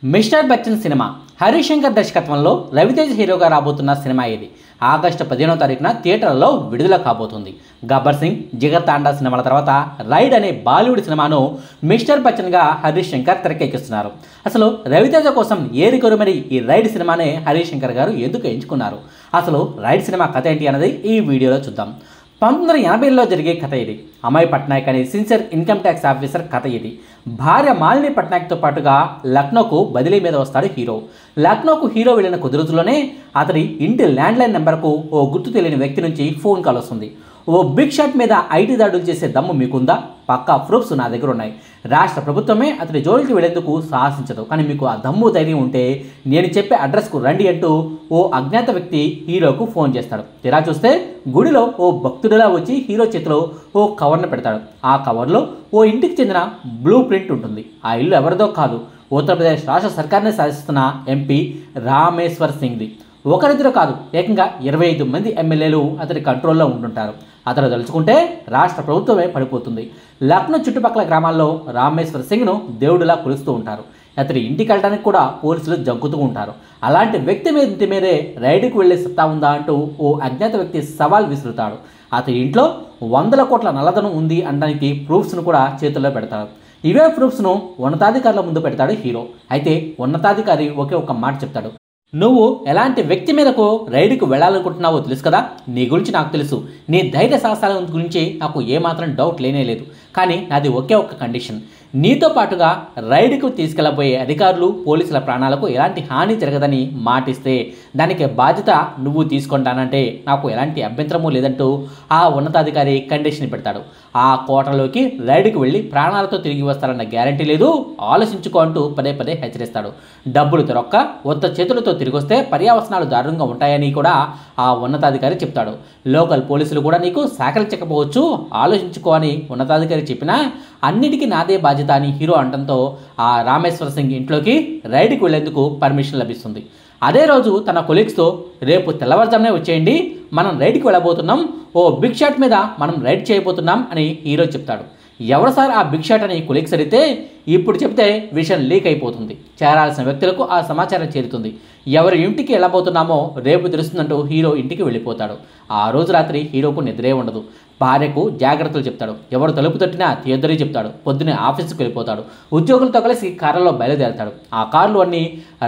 Mister Bachchan cinema Harish Shankar దర్శకత్వంలో రవితేజ హీరోగా రాబోతున్న సినిమా ఇది ఆగస్టు 15వ తారీఖున థియేటర్లలో విడుదల కాబోతుంది. గబ్బర్ సింగ్, జిగర్ తాండా సినిమాల తర్వాత రైడ్ అనే బాలీవుడ్ సినిమాను మిస్టర్ బచ్చన్గా హరీష్ శంకర్ తెరకెక్కిస్తున్నారు. అసలు రవితేజ కోసం ఏరికొరమరి ఈ రైడ్ సినిమానే హరీష్ శంకర్ గారు ఎందుకు ఎంచుకున్నారు? అసలు రైడ్ సినిమా కథ ఏంటి అన్నది ఈ వీడియోలో చూద్దాం. 1980లో జరిగే కథ ఇది. అమయ్ పట్నాయక్ అనే సిన్సియర్ ఇన్కమ్ ట్యాక్స్ ఆఫీసర్ కథ ఇది. భార్య మాలిని పట్నాయక్తో పాటుగా లక్నోకు బదిలీ మీద వస్తాడు హీరో. లక్నోకు హీరో వెళ్ళిన కొద్ది రోజుల్లోనే అతడి ఇంటి ల్యాండ్లైన్ నెంబర్కు ఓ గుర్తు తెలియని వ్యక్తి నుంచి ఫోన్ కాల్ వస్తుంది. ఓ బిగ్ షాట్ మీద ఐటీ దాడులు చేసే దమ్ము మీకుందా? పక్కా ప్రూఫ్స్ నా దగ్గర ఉన్నాయి. రాష్ట్ర ప్రభుత్వమే అతడి జోలికి వెళ్లేందుకు సాహసించదు, కానీ మీకు ఆ దమ్ము ధైర్యం ఉంటే నేను చెప్పే అడ్రస్కు రండి అంటూ ఓ అజ్ఞాత వ్యక్తి హీరోకు ఫోన్ చేస్తాడు. తీరా చూస్తే గుడిలో ఓ భక్తుడిలా వచ్చి హీరో చేతిలో ఓ కవర్ను పెడతాడు. ఆ కవర్లో ఓ ఇంటికి చెందిన బ్లూ ప్రింట్ ఉంటుంది. ఆ ఇల్లు ఎవరిదో కాదు, ఉత్తరప్రదేశ్ రాష్ట్ర సర్కార్నే శాసిస్తున్న ఎంపీ రామేశ్వర్ సింగ్ది. ఒకరిద్దరు కాదు, ఏకంగా 25 మంది ఎమ్మెల్యేలు అతడి కంట్రోల్లో ఉంటుంటారు. అతను తలుచుకుంటే రాష్ట్ర ప్రభుత్వమే పడిపోతుంది. లక్నో చుట్టుపక్కల గ్రామాల్లో రామేశ్వర్ సింగ్ను దేవుడిలా కొలుస్తూ ఉంటారు. అతడి ఇంటికి వెళ్ళడానికి కూడా పోలీసులు జంకుతూ ఉంటారు. అలాంటి వ్యక్తి ఇంటి మీదే రైడ్కి వెళ్లే సత్తా ఉందా అంటూ ఓ అజ్ఞాత వ్యక్తి సవాల్ విసురుతాడు. అతడి ఇంట్లో 100 కోట్ల నల్లధనం ఉంది అనడానికి ప్రూఫ్స్ను కూడా చేతుల్లో పెడతాడు. ఇవే ప్రూఫ్స్ను ఉన్నతాధికారుల ముందు పెడతాడు హీరో. అయితే ఉన్నతాధికారి ఒకే ఒక మాట చెప్తాడు, నువ్వు ఎలాంటి వ్యక్తి మీదకు రైడ్కి వెళ్ళాలనుకుంటున్నావో తెలుసు కదా, నీ గురించి నాకు తెలుసు, నీ ధైర్య సాహసాల గురించి నాకు ఏమాత్రం డౌట్ లేనే లేదు. కానీ నాది ఒకే ఒక్క కండిషన్, నీతో పాటుగా రైడ్కు తీసుకెళ్లబోయే అధికారులు పోలీసుల ప్రాణాలకు ఎలాంటి హాని జరగదని మాటిస్తే దానికి బాధ్యత నువ్వు తీసుకుంటానంటే నాకు ఎలాంటి అభ్యంతరమూ లేదంటూ ఆ ఉన్నతాధికారి కండిషన్ పెడతాడు. ఆ కోటలోకి రైడ్కి వెళ్ళి ప్రాణాలతో తిరిగి వస్తారన్న గ్యారంటీ లేదు, ఆలోచించుకో అంటూ పదే పదే హెచ్చరిస్తాడు. డబ్బులు దొరక్క ఉత్త చేతులతో తిరిగి వస్తే పర్యావసనాలు దారుణంగా ఉంటాయని కూడా ఆ ఉన్నతాధికారి చెప్తాడు. లోకల్ పోలీసులు కూడా నీకు సహకరించకపోవచ్చు, ఆలోచించుకో అని ఉన్నతాధికారి చెప్పినా అన్నిటికీ నాదే బాధ్యత అని హీరో అనడంతో ఆ రామేశ్వర్ సింగ్ ఇంట్లోకి రైడ్కి వెళ్లేందుకు పర్మిషన్ లభిస్తుంది. అదే రోజు తన కొలీగ్స్తో రేపు తెల్లవారుజామునే వచ్చేయండి, మనం రైడ్కి వెళ్ళబోతున్నాం, ఓ బిగ్ షాట్ మీద మనం రైడ్ చేయబోతున్నాం అని హీరో చెప్తాడు. ఎవరు సార్ ఆ బిగ్ షాట్ అని కొలీగ్స్ అడిగితే ఇప్పుడు చెప్తే విషయం లీక్ అయిపోతుంది, చేరాల్సిన వ్యక్తులకు ఆ సమాచారం చేరుతుంది, ఎవరి ఇంటికి వెళ్ళబోతున్నామో రేపు తెలుస్తుందంటూ హీరో ఇంటికి వెళ్ళిపోతాడు. ఆ రోజు రాత్రి హీరోకు నిద్రే ఉండదు. భార్యకు జాగ్రత్తలు చెప్తాడు, ఎవరు తలుపు తట్టినా తీయొద్దని చెప్తాడు. పొద్దునే ఆఫీస్కి వెళ్ళిపోతాడు. ఉద్యోగులతో కలిసి కారులో బయలుదేరతాడు. ఆ కార్లు అన్నీ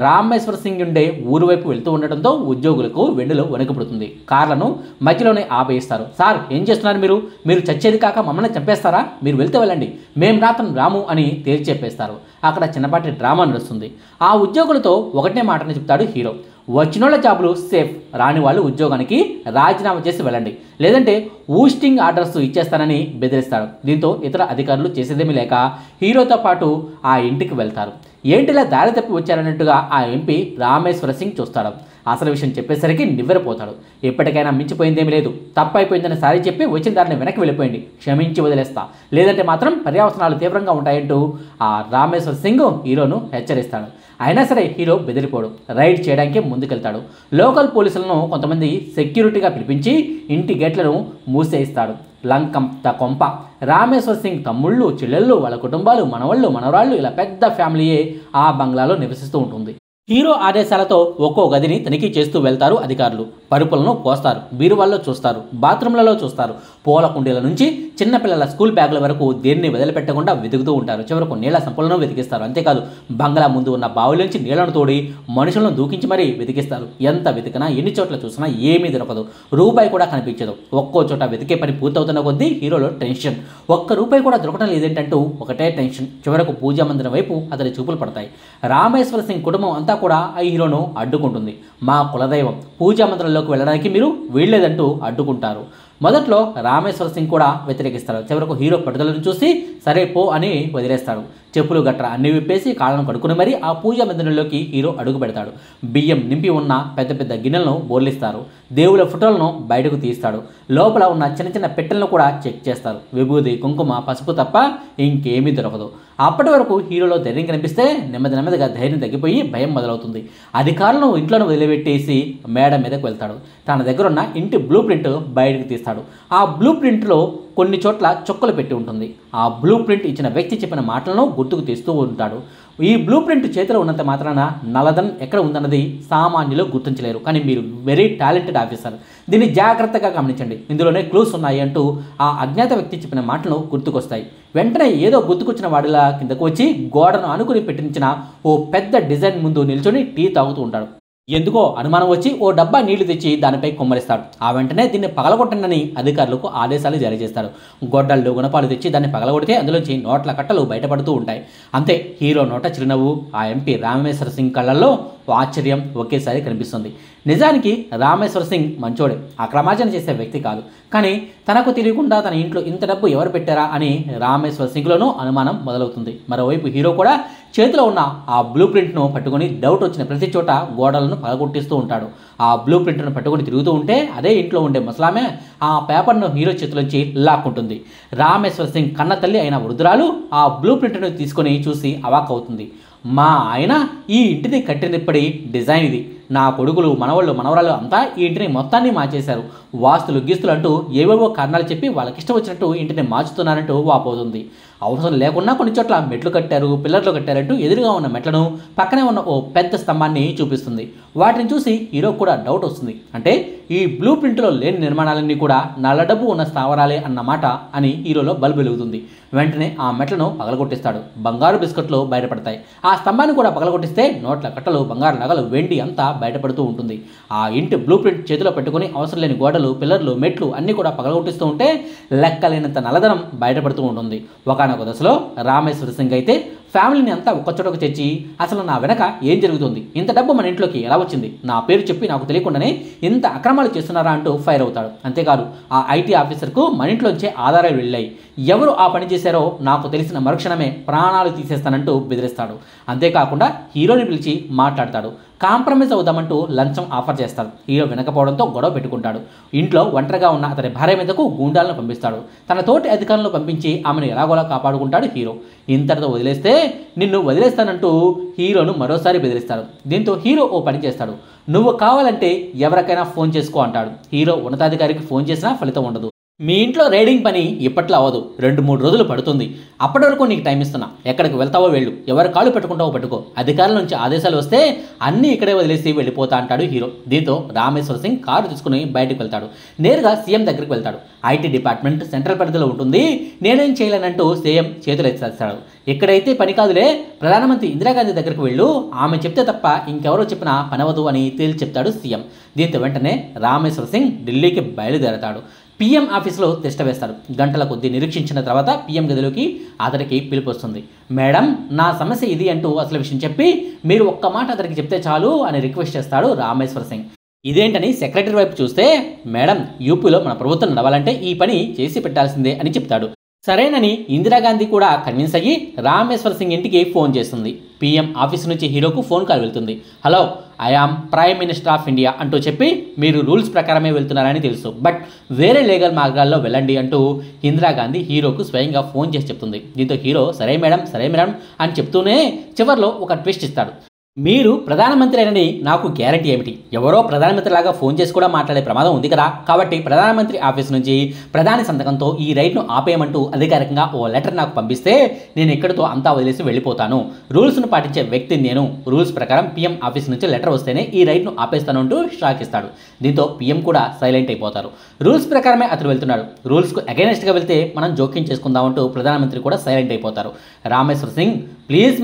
రామేశ్వర్ సింగ్ ఉండే ఊరు వైపు వెళ్తూ ఉండటంతో ఉద్యోగులకు వెన్నులో వణుకుపుడుతుంది. కార్లను మధ్యలోనే ఆపేస్తారు. సార్ ఏం చేస్తున్నారు మీరు చచ్చేది కాక మమ్మల్ని చంపేస్తారా? మీరు వెళ్తే వెళ్ళండి, మేం రాత్రం రాము అని తేల్చి చెప్పేస్తారు. అక్కడ చిన్నపాటి డ్రామా నడుస్తుంది. ఆ ఉద్యోగులతో ఒకటే మాటని చెప్తాడు హీరో, వచ్చినోళ్ళ జాబులు సేఫ్, రాని వాళ్ళు ఉద్యోగానికి రాజీనామా చేసి వెళ్ళండి, లేదంటే ఊస్టింగ్ ఆర్డర్స్ ఇచ్చేస్తానని బెదిరిస్తాడు. దీంతో ఇతర అధికారులు చేసేదేమీ లేక హీరోతో పాటు ఆ ఇంటికి వెళ్తారు. ఏంటిలా దారి తప్పి వచ్చారన్నట్టుగా ఆ ఎంపీ రామేశ్వర సింగ్ చూస్తాడు. అసలు విషయం చెప్పేసరికి నివ్వెరపోతాడు. ఎప్పటికైనా మించిపోయిందేమీ లేదు, తప్పైపోయిందని సారీ చెప్పి వచ్చిన దారిని వెనక్కి వెళ్ళిపోయింది, క్షమించి వదిలేస్తా, లేదంటే మాత్రం పర్యావసనాలు తీవ్రంగా ఉంటాయంటూ ఆ రామేశ్వర్ సింగ్ హీరోను హెచ్చరిస్తాడు. అయినా సరే హీరో బెదిరిపోడు, రైడ్ చేయడానికి ముందుకెళ్తాడు. లోకల్ పోలీసులను కొంతమంది సెక్యూరిటీగా పిలిపించి ఇంటి గేట్లను మూసేయిస్తాడు. లంకంత కొంప. రామేశ్వర్ సింగ్ తమ్ముళ్ళు, చెల్లెళ్ళు, వాళ్ళ కుటుంబాలు, మనవళ్ళు, మనవరాళ్ళు, ఇలా పెద్ద ఫ్యామిలీయే ఆ బంగ్లాలో నివసిస్తూ ఉంటుంది. హీరో ఆదేశాలతో ఒక్కో గదిని తనిఖీ చేస్తూ వెళ్తారు అధికారులు. పరుపులను కోస్తారు, బీరువాల్లో చూస్తారు, బాత్రూంలలో చూస్తారు, పూల కుండీల నుంచి చిన్నపిల్లల స్కూల్ బ్యాగుల వరకు దేన్ని వదిలిపెట్టకుండా వెతుకుతూ ఉంటారు. చివరకు నీళ్ల సంపులను వెతికిస్తారు. అంతేకాదు బంగ్లా ముందు ఉన్న బావుల నుంచి నీళ్లను తోడి మనుషులను దూకించి మరీ వెతికిస్తారు. ఎంత వెతికినా ఎన్ని చోట్ల చూసినా ఏమీ దొరకదు, రూపాయి కూడా కనిపించదు. ఒక్కో చోట వెతికే పని పూర్తవుతున్న కొద్దీ హీరోలో టెన్షన్, ఒక్క రూపాయి కూడా దొరకడం లేదేంటంటూ ఒకటే టెన్షన్. చివరకు పూజా మందిరం వైపు అతని చూపులు పడతాయి. రామేశ్వర సింగ్ కుటుంబం అంతా కూడా ఆ హీరోను అడ్డుకుంటుంది. మా కులదైవం పూజా మందిరంలోకి వెళ్ళడానికి మీరు వీల్లేదంటూ అడ్డుకుంటారు. మొదట్లో రామేశ్వర సింగ్ కూడా వ్యతిరేకిస్తాడు. చివరకు హీరో పట్టుదలను చూసి సరే పో అని వదిలేస్తాడు. చెప్పులు గట్రా అన్ని విప్పేసి కాళ్ళను కడుక్కుని మరీ ఆ పూజా మందిరంలోకి హీరో అడుగు పెడతాడు. బియ్యం నింపి ఉన్న పెద్ద పెద్ద గిన్నెలను బోర్లిస్తారు. దేవుల ఫోటోలను బయటకు తీస్తాడు. లోపల ఉన్న చిన్న చిన్న పెట్టెలను కూడా చెక్ చేస్తారు. విభూది, కుంకుమ, పసుపు తప్ప ఇంకేమీ దొరకదు. అప్పటి వరకు హీరోలో ధైర్యం కనిపిస్తే నెమ్మదిగా ధైర్యం తగ్గిపోయి భయం మొదలవుతుంది. అధికారులను ఇంట్లోనే వదిలిపెట్టేసి మేడ మీదకు వెళ్తాడు. తన దగ్గర ఉన్న ఇంటి బ్లూ ప్రింట్ బయటకు తీస్తాడు. ఆ బ్లూ ప్రింట్లో కొన్ని చోట్ల చుక్కలు పెట్టి ఉంటుంది. ఆ బ్లూ ప్రింట్ ఇచ్చిన వ్యక్తి చెప్పిన మాటలను గుర్తుకు తెస్తూ ఉంటాడు. ఈ బ్లూ ప్రింట్ చేతిలో ఉన్నంత మాత్రాన నల్లధనం ఎక్కడ ఉందన్నది సామాన్యులు గుర్తించలేరు. కానీ మీరు వెరీ టాలెంటెడ్ ఆఫీసర్, దీన్ని జాగ్రత్తగా గమనించండి, ఇందులోనే క్లూస్ ఉన్నాయి అంటూ ఆ అజ్ఞాత వ్యక్తి చెప్పిన మాటలు గుర్తుకొస్తాయి. వెంటనే ఏదో గుర్తుకొచ్చిన వాడిలా కిందకు వచ్చి గోడను అనుకుని పెట్టించిన ఓ పెద్ద డిజైన్ ముందు నిల్చొని టీ తాగుతూ ఉంటాడు. ఎందుకో అనుమానం వచ్చి ఓ డబ్బా నీళ్లు తెచ్చి దానిపై కుమ్మరిస్తాడు. ఆ వెంటనే దీన్ని పగలగొట్టండి ఆదేశాలకు ఆదేశాలు జారీ చేస్తాడు. గొడ్డళ్ళు గుణపాలు తెచ్చి దాన్ని పగలగొడితే అందులోంచి నోట్ల కట్టలు బయటపడుతూ ఉంటాయి. అంతే, హీరో నోట చిరునవ్వు, ఆ ఎంపీ రామేశ్వర సింగ్ కళ్ళల్లో ఆశ్చర్యం ఒకేసారి కనిపిస్తుంది. నిజానికి రామేశ్వర సింగ్ మంచోడే, అక్రమార్జన చేసే వ్యక్తి కాదు. కానీ తనకు తెలియకుండా తన ఇంట్లో ఇంత డబ్బు ఎవరు పెట్టారా అని రామేశ్వర సింగ్లోనూ అనుమానం మొదలవుతుంది. మరోవైపు హీరో కూడా చేతిలో ఉన్న ఆ బ్లూ ప్రింట్ను పట్టుకొని డౌట్ వచ్చిన ప్రతి చోట గోడలను పగలగొట్టిస్తూ ఉంటాడు. ఆ బ్లూ ప్రింట్ను పట్టుకొని తిరుగుతూ ఉంటే అదే ఇంట్లో ఉండే ముసలామె ఆ పేపర్ను హీరో చేతిలోంచి లాక్కుంటుంది. రామేశ్వర సింగ్ కన్న తల్లి అయిన వృద్ధురాలు ఆ బ్లూ ప్రింట్ను తీసుకొని చూసి అవాక్ అవుతుంది. మా ఆయన ఈ ఇంటిని కట్టినప్పటి డిజైన్ ఇది, నా కొడుకులు మనవాళ్ళు మనవరాలు అంతా ఈ ఇంటిని మొత్తాన్ని మార్చేశారు, వాస్తులు గీస్తులు అంటూ ఏవేవో కారణాలు చెప్పి వాళ్ళకిష్టం వచ్చినట్టు ఇంటిని మార్చుతున్నారంటూ వాపోతుంది. అవసరం లేకుండా కొన్ని చోట్ల మెట్లు కట్టారు, పిల్లర్లు కట్టారంటూ ఎదురుగా ఉన్న మెట్లను పక్కనే ఉన్న ఓ పెద్ద స్తంభాన్ని చూపిస్తుంది. వాటిని చూసి హీరో కూడా డౌట్ వస్తుంది. అంటే ఈ బ్లూ ప్రింట్లో లేని నిర్మాణాలన్నీ కూడా నల్ల డబ్బు ఉన్న స్థావరాలే అన్నమాట అని హీరోలో బల్బు వెలుగుతుంది. వెంటనే ఆ మెట్లను పగలగొట్టిస్తాడు. బంగారు బిస్కెట్లు బయటపడతాయి. ఆ స్తంభాన్ని కూడా పగలగొట్టిస్తే నోట్ల కట్టలు, బంగారు నగలు, వెండి అంతా బయటపడుతూ ఉంటుంది. ఆ ఇంటి బ్లూ ప్రింట్ చేతిలో పెట్టుకుని అవసరం లేని గోడలు, పిల్లర్లు, మెట్లు అన్నీ కూడా పగలగొట్టిస్తూ ఉంటే లెక్కలేనంత నల్లధనం బయటపడుతూ ఉంటుంది. ఒకనొక దశలో రామేశ్వర సింగ్ అయితే ఫ్యామిలీని అంతా ఒక్కచోటకు తెచ్చి అసలు నా వెనక ఏం జరుగుతుంది, ఇంత డబ్బు మన ఇంట్లోకి ఎలా వచ్చింది, నా పేరు చెప్పి నాకు తెలియకుండానే ఇంత అక్రమాలు చేస్తున్నారా అంటూ ఫైర్ అవుతాడు. అంతేకాదు ఆ ఐటీ ఆఫీసర్కు మన ఇంట్లోంచే ఆధారాలు వెళ్ళాయి, ఎవరు ఆ పని చేశారో నాకు తెలిసిన మరుక్షణమే ప్రాణాలు తీసేస్తానంటూ బెదిరిస్తాడు. అంతేకాకుండా హీరోని పిలిచి మాట్లాడతాడు. కాంప్రమైజ్ అవుదామంటూ లంచం ఆఫర్ చేస్తాడు. హీరో వినకపోవడంతో గొడవ పెట్టుకుంటాడు. ఇంట్లో ఒంటరిగా ఉన్న అతని భార్య మీదకు గూండాలను పంపిస్తాడు. తన తోటి అధికారులను పంపించి ఆమెను ఎలాగోలా కాపాడుకుంటాడు హీరో. ఇంతటితో వదిలేస్తే నిన్ను వదిలేస్తానంటూ హీరోను మరోసారి బెదిరిస్తాడు. దీంతో హీరో ఓ పని చేస్తాడు. నువ్వు కావాలంటే ఎవరికైనా ఫోన్ చేసుకో అంటాడు. హీరో ఉన్నతాధికారికి ఫోన్ చేసినా ఫలితం ఉండదు. మీ ఇంట్లో రైడింగ్ పని ఇప్పట్లో అవ్వదు, 2-3 రోజులు పడుతుంది, అప్పటి వరకు నీకు టైం ఇస్తున్నా, ఎక్కడికి వెళ్తావో వెళ్ళు, ఎవరు కాళ్ళు పెట్టుకుంటావో పట్టుకో, అధికారుల నుంచి ఆదేశాలు వస్తే అన్నీ ఇక్కడే వదిలేసి వెళ్ళిపోతా అంటాడు హీరో. దీంతో రామేశ్వర సింగ్ కారు తీసుకుని బయటకు వెళ్తాడు. నేరుగా సీఎం దగ్గరికి వెళ్తాడు. ఐటీ డిపార్ట్మెంట్ సెంట్రల్ పరిధిలో ఉంటుంది, నేనేం చేయలేనంటూ సీఎం చేతులు ఎత్తేస్తాడు. ఇక్కడైతే పని కాదులే, ప్రధానమంత్రి ఇందిరాగాంధీ దగ్గరికి వెళ్ళు, ఆమె చెప్తే తప్ప ఇంకెవరో చెప్పినా పనవదు అని తేల్చి చెప్తాడు సీఎం. దీంతో వెంటనే రామేశ్వర సింగ్ ఢిల్లీకి బయలుదేరతాడు. పీఎం ఆఫీస్లో తిష్ట వేస్తాడు. గంటల కొద్దీ నిరీక్షించిన తర్వాత పీఎం గదిలోకి అతనికి పిలుపు వస్తుంది. మేడం, నా సమస్య ఇది అంటూ అసలు విషయం చెప్పి మీరు ఒక్క మాట అతనికి చెప్తే చాలు అని రిక్వెస్ట్ చేస్తాడు రామేశ్వర సింగ్. ఇదేంటని సెక్రటరీ వైపు చూస్తే, మేడం, యూపీలో మన ప్రభుత్వం నడవాలంటే ఈ పని చేసి పెట్టాల్సిందే అని చెప్తాడు. సరేనని ఇందిరాగాంధీ కూడా కన్విన్స్ అయ్యి రామేశ్వర సింగ్ ఇంటికి ఫోన్ చేస్తుంది. పీఎం ఆఫీస్ నుంచి హీరోకు ఫోన్ కాల్ వెళ్తుంది. Hello, I am prime minister of India అంటూ చెప్పి మీరు రూల్స్ ప్రకారమే వెళ్తున్నారని తెలుసు, బట్ వేరే లీగల్ మార్గాల్లో వెళ్ళండి అంటూ ఇందిరాగాంధీ హీరోకు స్వయంగా ఫోన్ చేసి చెప్తుంది. దీంతో హీరో సరే మేడం అని చెప్తూనే చివర్లో ఒక ట్విస్ట్ ఇస్తాడు. మీరు ప్రధానమంత్రి అని నాకు గ్యారంటీ ఏమిటి? ఎవరో ప్రధానమంత్రిలాగా ఫోన్ చేసి కూడా మాట్లాడే ప్రమాదం ఉంది కదా, కాబట్టి ప్రధానమంత్రి ఆఫీస్ నుంచి ప్రధాని సంతకంతో ఈ రైడ్ను ఆపేయమంటూ అధికారికంగా ఓ లెటర్ నాకు పంపిస్తే నేను ఇక్కడితో అంతా వదిలేసి వెళ్ళిపోతాను. రూల్స్ను పాటించే వ్యక్తిని నేను. రూల్స్ ప్రకారం పీఎం ఆఫీస్ నుంచి లెటర్ వస్తేనే ఈ రైడ్ను ఆపేస్తాను అంటూ షాక్ ఇస్తాడు. దీంతో పీఎం కూడా సైలెంట్ అయిపోతారు. రూల్స్ ప్రకారమే అతను వెళ్తున్నాడు, రూల్స్కు అగైనెస్ట్గా వెళ్తే మనం జోక్యం చేసుకుందామంటూ ప్రధానమంత్రి కూడా సైలెంట్ అయిపోతారు. రామేశ్వర సింగ్ ప్లీజ్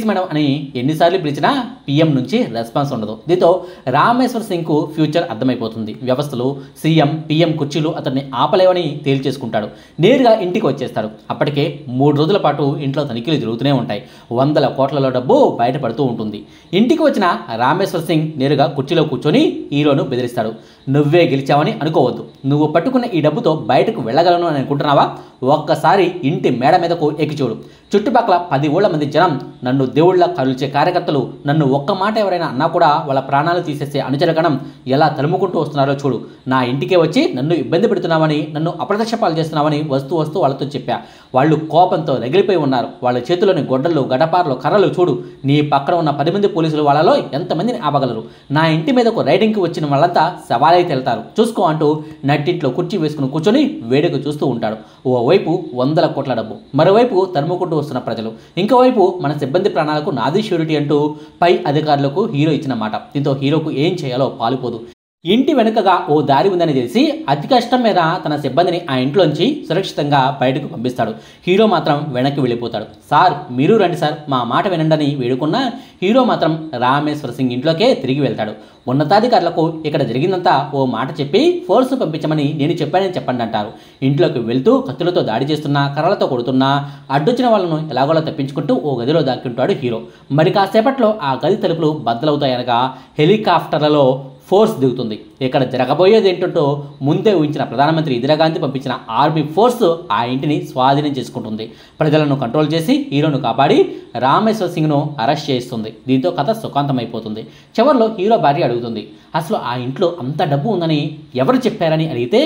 మేడం అని ఎన్నిసార్లు పిలిచినా పీఎం నుంచి రెస్పాన్స్ ఉండదు. దీంతో రామేశ్వర సింగ్కు ఫ్యూచర్ అర్థమైపోతుంది. వ్యవస్థలు, సీఎం, పీఎం కుర్చీలు అతన్ని ఆపలేవని తేల్చేసుకుంటాడు. నేరుగా ఇంటికి వచ్చేస్తాడు. అప్పటికే 3 రోజుల పాటు ఇంట్లో తనిఖీలు జరుగుతూనే ఉంటాయి. 100 కోట్లలో డబ్బు బయటపడుతూ ఉంటుంది. ఇంటికి వచ్చిన రామేశ్వర సింగ్ నేరుగా కుర్చీలో కూర్చొని హీరోను బెదిరిస్తాడు. నువ్వే గెలిచావని అనుకోవద్దు, నువ్వు పట్టుకున్న ఈ డబ్బుతో బయటకు వెళ్ళగలను అని అనుకుంటున్నావా? ఒక్కసారి ఇంటి మేడ మీదకు ఎక్కి చూడు. చుట్టుపక్కల 10 ఊళ్ళ మంది జనం, నన్ను దేవుళ్ళ కలుచే కార్యకర్తలు, నన్ను ఒక్క మాట ఎవరైనా అన్నా కూడా వాళ్ళ ప్రాణాలు తీసేసే అనుచరగణం ఎలా తరుముకుంటూ వస్తున్నారో చూడు. నా ఇంటికే వచ్చి నన్ను ఇబ్బంది పెడుతున్నామని, నన్ను అప్రదక్ష పాలు చేస్తున్నామని వస్తూ వాళ్ళతో చెప్పా. వాళ్ళు కోపంతో రగిలిపోయి ఉన్నారు. వాళ్ళ చేతిలోని గొడ్డళ్ళు, గడపార్లు, కర్రలు చూడు. నీ పక్కన ఉన్న 10 మంది పోలీసులు వాళ్ళలో ఎంతమందిని ఆపగలరు? నా ఇంటి మీదకు రైడింగ్కి వచ్చిన వాళ్ళంతా సవాలైతే వెళ్తారు, చూసుకో అంటూ నట్టింట్లో కుర్చీ వేసుకుని కూర్చొని వేడుక చూస్తూ ఉంటాడు. ఓవైపు 100 కోట్ల డబ్బు, మరోవైపు తరుముకుంటూ చెప్పుకుంటూ వస్తున్న ప్రజలు. ఇంకోవైపు మన సిబ్బంది ప్రాణాలకు నాది ష్యూరిటీ అంటూ పై అధికారులకు హీరో ఇచ్చిన మాట. దీంతో హీరోకు ఏం చేయాలో పాలుపోదు. ఇంటి వెనుకగా ఓ దారి ఉందని తెలిసి అతి కష్టం మీద తన సిబ్బందిని ఆ ఇంట్లోంచి సురక్షితంగా బయటకు పంపిస్తాడు. హీరో మాత్రం వెనక్కి వెళ్ళిపోతాడు. సార్ మీరు రండి సార్, మా మాట వినండి వేడుకున్న హీరో మాత్రం రామేశ్వర సింగ్ ఇంట్లోకే తిరిగి వెళ్తాడు. ఉన్నతాధికారులకు ఇక్కడ జరిగిందంతా ఓ మాట చెప్పి ఫోర్స్ పంపించమని నేను చెప్పానని చెప్పండి అంటారు. ఇంట్లోకి వెళ్తూ కత్తులతో దాడి చేస్తున్నా, కర్రలతో కొడుతున్నా, అడ్డొచ్చిన వాళ్ళను ఎలాగోలా తప్పించుకుంటూ ఓ గదిలో దాక్కుంటాడు హీరో. మరి కాసేపట్లో ఆ గది తలుపులు బద్దలవుతాయనగా హెలికాప్టర్లలో ఫోర్స్ దిగుతుంది. ఇక్కడ జరగబోయేది ఏంటంటో ముందే ఊహించిన ప్రధానమంత్రి ఇందిరాగాంధీ పంపించిన ఆర్మీ ఫోర్స్ ఆ ఇంటిని స్వాధీనం చేసుకుంటుంది. ప్రజలను కంట్రోల్ చేసి హీరోను కాపాడి రామేశ్వర్ సింగ్ను అరెస్ట్ చేయిస్తుంది. దీంతో కథ సుఖాంతమైపోతుంది. చివరిలో హీరో భార్య అడుగుతుంది, అసలు ఆ ఇంట్లో అంత డబ్బు ఉందని ఎవరు చెప్పారని అడిగితే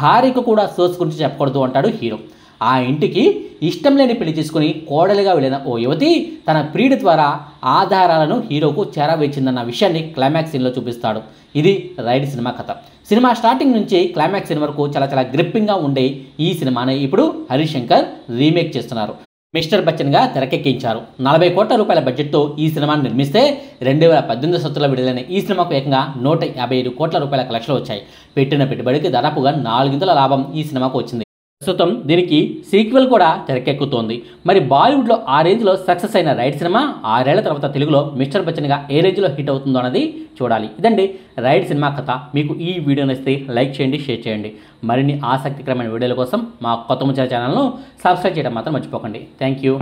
భార్యకు కూడా సోర్స్ గురించి చెప్పకూడదు అంటాడు హీరో. ఆ ఇంటికి ఇష్టం లేని పెళ్లి చేసుకుని కోడలిగా వెళ్ళిన ఓ యువతి తన ప్రియుడి ద్వారా ఆధారాలను హీరోకు చేరవేచిందన్న విషయాన్ని క్లైమాక్స్ సీన్లో చూపిస్తాడు. ఇది రైడ్ సినిమా కథ. సినిమా స్టార్టింగ్ నుంచి క్లైమాక్స్ సీన్ వరకు చాలా గ్రిప్పింగ్గా ఉండే ఈ సినిమాని ఇప్పుడు హరిశంకర్ రీమేక్ చేస్తున్నారు. మిస్టర్ బచ్చన్గా తెరకెక్కించారు. 40 కోట్ల రూపాయల బడ్జెట్తో ఈ సినిమాను నిర్మిస్తే 2018 సంవత్సరంలో విడుదలైన ఈ సినిమాకు ఏకంగా 155 కోట్ల రూపాయల కలెక్షన్లు వచ్చాయి. పెట్టిన పెట్టుబడికి దాదాపుగా 4 లాభం ఈ సినిమాకు వచ్చింది. ప్రస్తుతం దీనికి సీక్వెల్ కూడా తెరకెక్కుతోంది. మరి బాలీవుడ్లో ఆ రేంజ్లో సక్సెస్ అయిన రైడ్ సినిమా 6 ఏళ్ల తర్వాత తెలుగులో మిస్టర్ బచ్చన్గా ఏ రేంజ్లో హిట్ అవుతుందో అన్నది చూడాలి. ఇదండి రైడ్ సినిమా కథ. మీకు ఈ వీడియో నచ్చితే లైక్ చేయండి, షేర్ చేయండి. మరిన్ని ఆసక్తికరమైన వీడియోల కోసం మా కొత్త ముచ్చట ఛానల్ను సబ్స్క్రైబ్ చేయడం మాత్రం మర్చిపోకండి. Thank you.